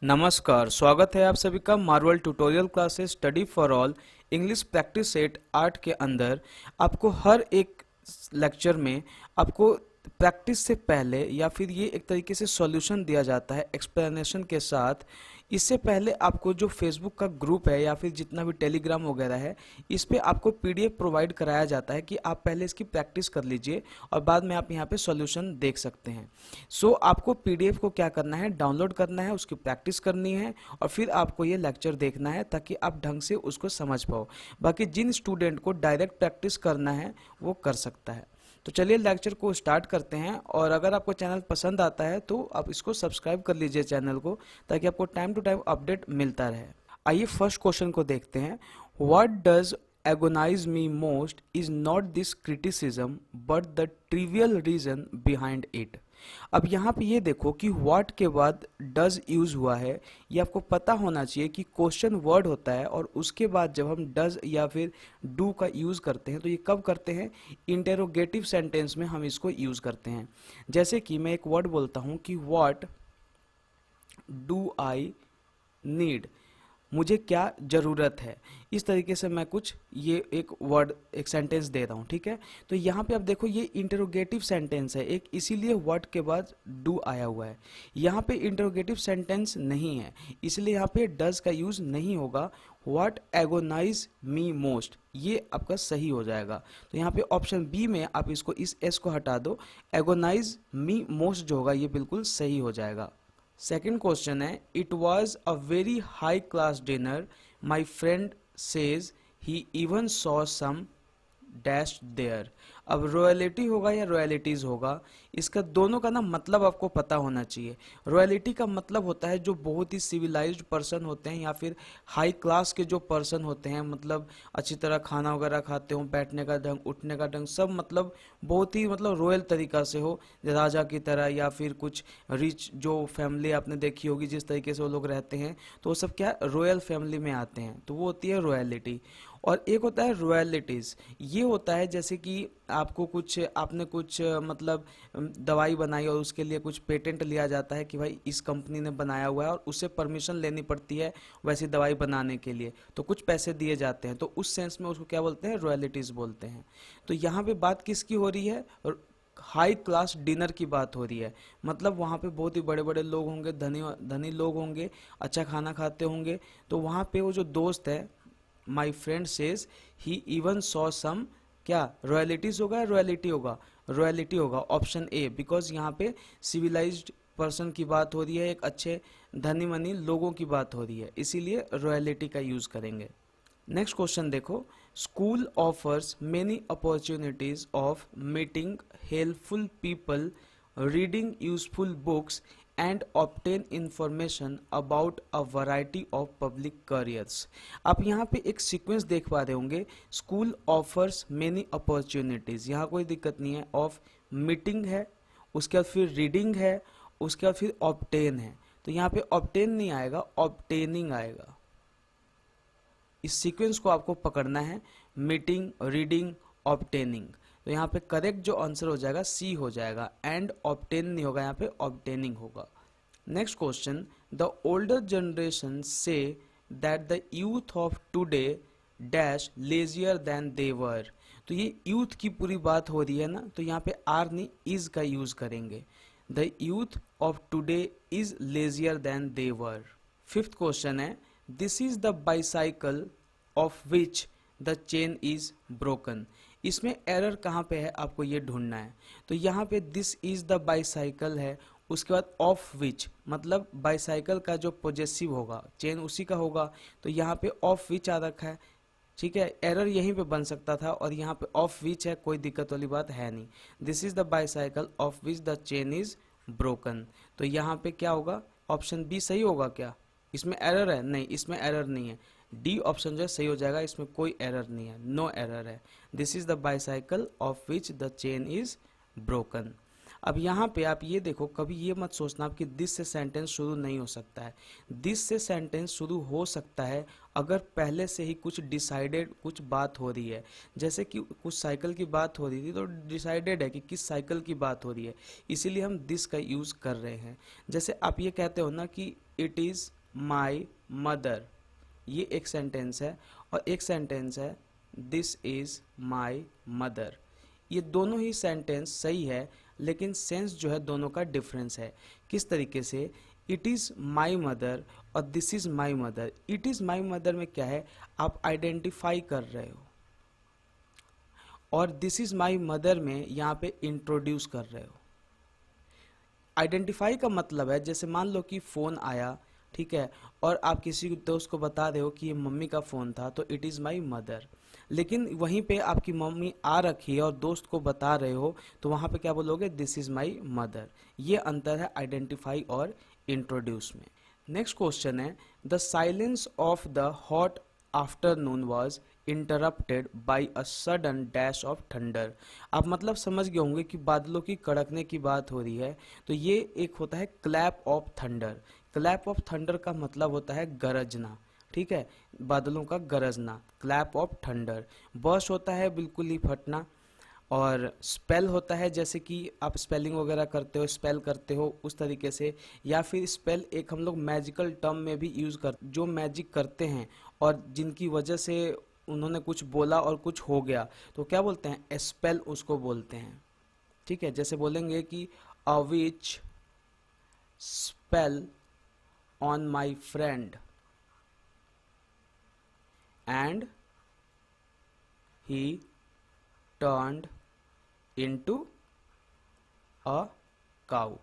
नमस्कार, स्वागत है आप सभी का Marvel tutorial classes study for all English practice set 8 के अंदर। आपको हर एक लेक्चर में आपको प्रैक्टिस से पहले या फिर ये एक तरीके से सॉल्यूशन दिया जाता है एक्सप्लेनेशन के साथ। इससे पहले आपको जो फेसबुक का ग्रुप है या फिर जितना भी टेलीग्राम वगैरह है, इस पे आपको पीडीएफ प्रोवाइड कराया जाता है कि आप पहले इसकी प्रैक्टिस कर लीजिए और बाद में आप यहाँ पे सॉल्यूशन देख सकते हैं। आपको पीडीएफ को क्या करना है, डाउनलोड करना है, उसकी प्रैक्टिस करनी है और फिर आपको ये लेक्चर देखना है ताकि आप ढंग से उसको समझ पाओ। बाकी जिन स्टूडेंट को डायरेक्ट प्रैक्टिस करना है वो कर सकता है। तो चलिए लेक्चर को स्टार्ट करते हैं। और अगर आपको चैनल पसंद आता है तो आप इसको सब्सक्राइब कर लीजिए चैनल को, ताकि आपको टाइम टू टाइम अपडेट मिलता रहे। आइए फर्स्ट क्वेश्चन को देखते हैं। What does agonize me most is not this criticism but the trivial reason behind it। अब यहाँ पे ये देखो कि what के बाद does यूज हुआ है। ये आपको पता होना चाहिए कि क्वेश्चन वर्ड होता है और उसके बाद जब हम does या फिर do का यूज करते हैं तो ये कब करते हैं, इंटेरोगेटिव सेंटेंस में हम इसको यूज करते हैं। जैसे कि मैं एक वर्ड बोलता हूँ कि what do I need, मुझे क्या ज़रूरत है। इस तरीके से मैं कुछ ये एक वर्ड एक सेंटेंस दे रहा हूँ, ठीक है। तो यहाँ पे आप देखो ये इंटरोगेटिव सेंटेंस है एक, इसीलिए वर्ड के बाद डू आया हुआ है। यहाँ पे इंटरोगेटिव सेंटेंस नहीं है, इसलिए यहाँ पे डज का यूज़ नहीं होगा। व्हाट एगोनाइज मी मोस्ट, ये आपका सही हो जाएगा। तो यहाँ पे ऑप्शन बी में आप इसको इस एस को हटा दो, एगोनाइज मी मोस्ट जो होगा ये बिल्कुल सही हो जाएगा। सेकेंड क्वेश्चन है, it was a very high class dinner, my friend says he even saw some dash there. अब रॉयलिटी होगा या रॉयलिटीज होगा, इसका दोनों का ना मतलब आपको पता होना चाहिए। रॉयलिटी का मतलब होता है जो बहुत ही सिविलाइज्ड पर्सन होते हैं या फिर हाई क्लास के जो पर्सन होते हैं, मतलब अच्छी तरह खाना वगैरह खाते हो, बैठने का ढंग, उठने का ढंग, सब मतलब बहुत ही मतलब रॉयल तरीका से हो, राजा की तरह, या फिर कुछ रिच जो फैमिली आपने देखी होगी जिस तरीके से वो लोग रहते हैं, तो वो सब क्या रॉयल फैमिली में आते हैं, तो वो होती है रॉयलिटी। और एक होता है रॉयलिटीज़, ये होता है जैसे कि आपको कुछ आपने कुछ मतलब दवाई बनाई और उसके लिए कुछ पेटेंट लिया जाता है कि भाई इस कंपनी ने बनाया हुआ है और उससे परमिशन लेनी पड़ती है वैसी दवाई बनाने के लिए, तो कुछ पैसे दिए जाते हैं, तो उस सेंस में उसको क्या बोलते हैं, रॉयलिटीज़ बोलते हैं। तो यहाँ पे बात किसकी हो रही है, हाई क्लास डिनर की बात हो रही है। मतलब वहाँ पे बहुत ही बड़े बड़े लोग होंगे, धनी धनी लोग होंगे, अच्छा खाना खाते होंगे। तो वहाँ पे वो जो दोस्त है, my friend says he even saw some, क्या रॉयलिटीज होगा, रॉयलिटी होगा, रॉयलिटी होगा, ऑप्शन ए, बिकॉज यहाँ पे सिविलाइज्ड पर्सन की बात हो रही है, एक अच्छे धनी मनी लोगों की बात हो रही है, इसीलिए रॉयलिटी का यूज करेंगे। नेक्स्ट क्वेश्चन देखो, school offers many opportunities of meeting helpful people, reading useful books and obtain information about a variety of public careers. आप यहाँ पे एक सीक्वेंस देख पा रहे होंगे, स्कूल ऑफर्स मेनी अपॉर्चुनिटीज़, यहाँ कोई दिक्कत नहीं है, ऑफ मीटिंग है, उसके बाद फिर रीडिंग है, उसके बाद फिर ऑब्टेन है। तो यहाँ पे ऑब्टेन नहीं आएगा, ऑब्टेनिंग आएगा। इस सीक्वेंस को आपको पकड़ना है, मीटिंग, रीडिंग, ऑब्टेनिंग। तो यहाँ पे करेक्ट जो आंसर हो जाएगा सी हो जाएगा, एंड ऑब्टेन नहीं होगा, यहाँ पे ऑब्टेनिंग होगा। Next question, the older generation से that the youth of today dash lazier than they were. तो ये यूथ की पूरी बात हो रही है ना, तो यहाँ पे आर नहीं इज का यूज करेंगे। The youth of today is lazier than they were. Fifth question है, this is the bicycle of which the chain is broken. इसमें एरर कहाँ पे है आपको ये ढूंढना है। तो यहाँ पे दिस इज द बाईसाइकिल है, उसके बाद ऑफ विच मतलब बाईसाइकिल का जो पॉजेसिव होगा, चेन उसी का होगा, तो यहाँ पे ऑफ विच आ रखा है, ठीक है। एरर यहीं पे बन सकता था और यहाँ पे ऑफ विच है, कोई दिक्कत वाली बात है नहीं। This is the bicycle of which the chain is broken. तो यहाँ पे क्या होगा, ऑप्शन बी सही होगा क्या, इसमें एरर है, नहीं इसमें एरर नहीं है, डी ऑप्शन जो है सही हो जाएगा, इसमें कोई एरर नहीं है, नो एरर है। This is the bicycle of which the chain is broken. अब यहाँ पे आप ये देखो, कभी ये मत सोचना आप कि दिस से सेंटेंस शुरू नहीं हो सकता है। दिस से सेंटेंस शुरू हो सकता है अगर पहले से ही कुछ डिसाइडेड कुछ बात हो रही है। जैसे कि कुछ साइकिल की बात हो रही थी तो डिसाइडेड है कि किस साइकिल की बात हो रही है, इसीलिए हम दिस का यूज़ कर रहे हैं। जैसे आप ये कहते हो ना कि इट इज़ माई मदर, ये एक सेंटेंस है, और एक सेंटेंस है दिस इज़ माई मदर। ये दोनों ही सेंटेंस सही है, लेकिन सेंस जो है दोनों का डिफरेंस है। किस तरीके से? इट इज़ माई मदर और this is my mother. It is my mother में क्या है, आप आइडेंटिफाई कर रहे हो, और दिस इज़ माई मदर में यहाँ पे इंट्रोड्यूस कर रहे हो। आइडेंटिफाई का मतलब है, जैसे मान लो कि फ़ोन आया, ठीक है, और आप किसी दोस्त को बता रहे हो कि ये मम्मी का फ़ोन था, तो इट इज़ माई मदर। लेकिन वहीं पे आपकी मम्मी आ रखी है और दोस्त को बता रहे हो, तो वहाँ पे क्या बोलोगे, दिस इज़ माई मदर। ये अंतर है आइडेंटिफाई और इंट्रोड्यूस में। नेक्स्ट क्वेश्चन है, the silence of the hot afternoon was interrupted by a sudden dash of thunder. आप मतलब समझ गए होंगे कि बादलों की कड़कने की बात हो रही है, तो ये एक होता है clap of thunder. Clap of thunder का मतलब होता है गरजना, ठीक है, बादलों का गरजना, क्लैप ऑफ थंडर। बर्स्ट होता है बिल्कुल ही फटना, और स्पेल होता है जैसे कि आप स्पेलिंग वगैरह करते हो, स्पेल करते हो उस तरीके से, या फिर स्पेल एक हम लोग मैजिकल टर्म में भी यूज़ कर, जो मैजिक करते हैं और जिनकी वजह से उन्होंने कुछ बोला और कुछ हो गया, तो क्या बोलते हैं, स्पेल उसको बोलते हैं, ठीक है। जैसे बोलेंगे कि a witch spell on my friend and he turned into a cow.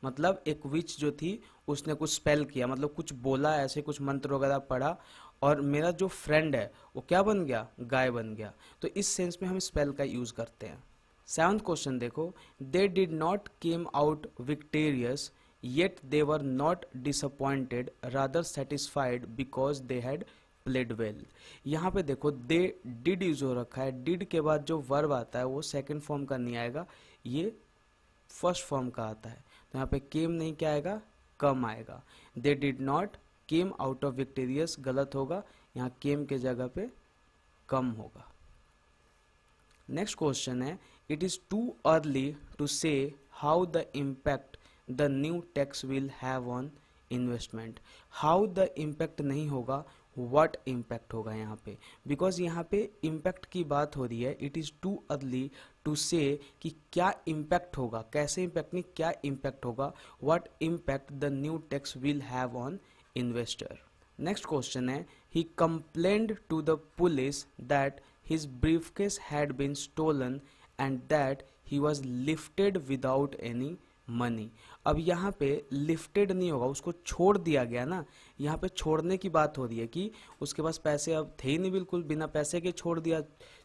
मतलब एक विच जो थी उसने कुछ स्पेल किया, मतलब कुछ बोला, ऐसे कुछ मंत्र वगैरह पढ़ा, और मेरा जो फ्रेंड है वो क्या बन गया, गाय बन गया। तो इस सेंस में हम स्पेल का यूज करते हैं। सेवंथ क्वेश्चन देखो, they did not came out victorious yet they were not disappointed rather satisfied because they had played well. यहाँ पे देखो दे डिड यूज हो रखा है, डिड के बाद जो वर्ब आता है वो सेकंड फॉर्म का नहीं आएगा, ये फर्स्ट फॉर्म का आता है। तो यहाँ पे केम नहीं, क्या आएगा, कम आएगा। They did not came out of victorious गलत होगा, यहाँ केम के जगह पे कम होगा। नेक्स्ट क्वेश्चन है, it is too early to say how the impact the new tax will have on investment. How the impact नहीं होगा, व्हाट इम्पैक्ट होगा यहाँ पे, बिकॉज यहाँ पे इम्पैक्ट की बात हो रही है। It is too early to say कि क्या इम्पैक्ट होगा, कैसे इम्पैक्ट नहीं, क्या इम्पैक्ट होगा, what impact the new tax will have on investor. Next question है, he complained to the police that his briefcase had been stolen and that he was lifted without any money। अब यहाँ पे lifted नहीं होगा, उसको छोड़ दिया गया ना, यहाँ पे छोड़ने की बात हो रही है कि उसके पास पैसे अब थे ही नहीं, बिल्कुल बिना पैसे के छोड़ दिया,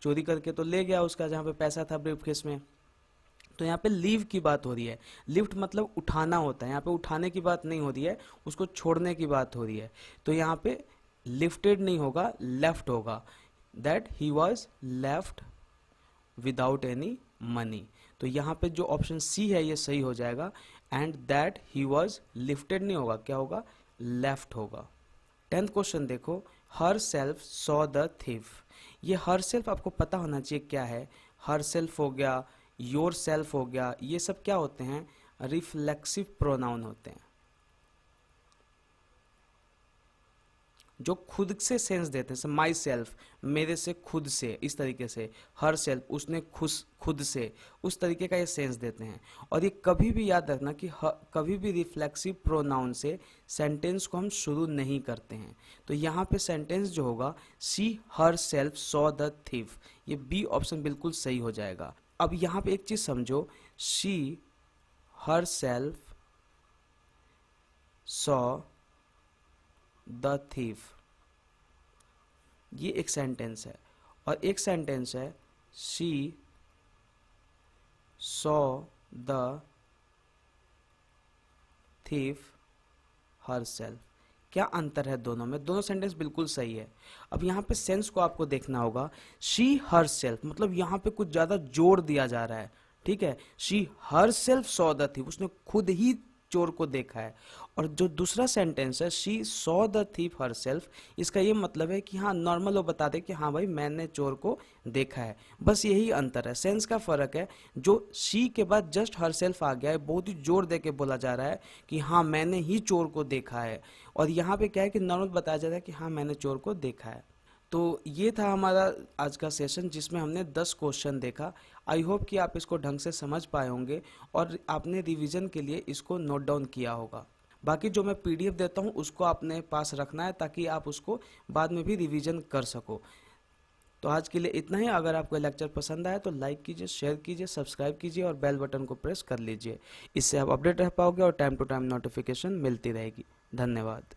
चोरी करके तो ले गया उसका जहाँ पे पैसा था ब्रीफकेस में। तो यहाँ पे लीव की बात हो रही है, लिफ्ट मतलब उठाना होता है, यहाँ पे उठाने की बात नहीं हो रही है, उसको छोड़ने की बात हो रही है। तो यहाँ पे लिफ्टेड नहीं होगा, लेफ्ट होगा, that he was left without any money। तो यहाँ पे जो ऑप्शन सी है ये सही हो जाएगा, and that he was lifted नहीं होगा, क्या होगा, लेफ्ट होगा। 10th क्वेश्चन देखो, her self saw the thief. ये हर सेल्फ आपको पता होना चाहिए क्या है। हर सेल्फ हो गया, योर सेल्फ हो गया, ये सब क्या होते हैं, रिफ्लेक्सिव प्रोनाउन होते हैं, जो खुद से सेंस देते हैं। माई सेल्फ, मेरे से, खुद से, इस तरीके से। हर सेल्फ, उसने खुद से, उस तरीके का ये सेंस देते हैं। और ये कभी भी याद रखना कि कभी भी रिफ्लेक्सिव प्रोनाउन से सेंटेंस को हम शुरू नहीं करते हैं। तो यहाँ पे सेंटेंस जो होगा, she her self saw the thief, ये बी ऑप्शन बिल्कुल सही हो जाएगा। अब यहाँ पे एक चीज समझो, she her self saw the thief, ये एक सेंटेंस है, और एक सेंटेंस है she saw the thief her self. क्या अंतर है दोनों में, दोनों सेंटेंस बिल्कुल सही है। अब यहाँ पे सेंस को आपको देखना होगा, शी हर सेल्फ मतलब यहाँ पे कुछ ज़्यादा जोर दिया जा रहा है, ठीक है, she her self saw the thief, उसने खुद ही चोर को देखा है। और जो दूसरा सेंटेंस है she saw the thief her self, इसका ये मतलब है कि हाँ नॉर्मल वो बता दे कि हाँ भाई मैंने चोर को देखा है, बस यही अंतर है, सेंस का फर्क है। जो शी के बाद जस्ट हर सेल्फ आ गया है, बहुत ही जोर दे के बोला जा रहा है कि हाँ मैंने ही चोर को देखा है, और यहाँ पे क्या है कि नॉर्मल बताया जा रहा है कि हाँ मैंने चोर को देखा है। तो ये था हमारा आज का सेशन जिसमें हमने 10 क्वेश्चन देखा। आई होप कि आप इसको ढंग से समझ पाए होंगे और आपने रिवीजन के लिए इसको नोट डाउन किया होगा। बाकी जो मैं पीडीएफ देता हूँ उसको अपने पास रखना है ताकि आप उसको बाद में भी रिवीजन कर सको। तो आज के लिए इतना ही। अगर आपको लेक्चर पसंद आया तो लाइक कीजिए, शेयर कीजिए, सब्सक्राइब कीजिए और बेल बटन को प्रेस कर लीजिए। इससे आप अपडेट रह पाओगे और टाइम टू टाइम नोटिफिकेशन मिलती रहेगी। धन्यवाद।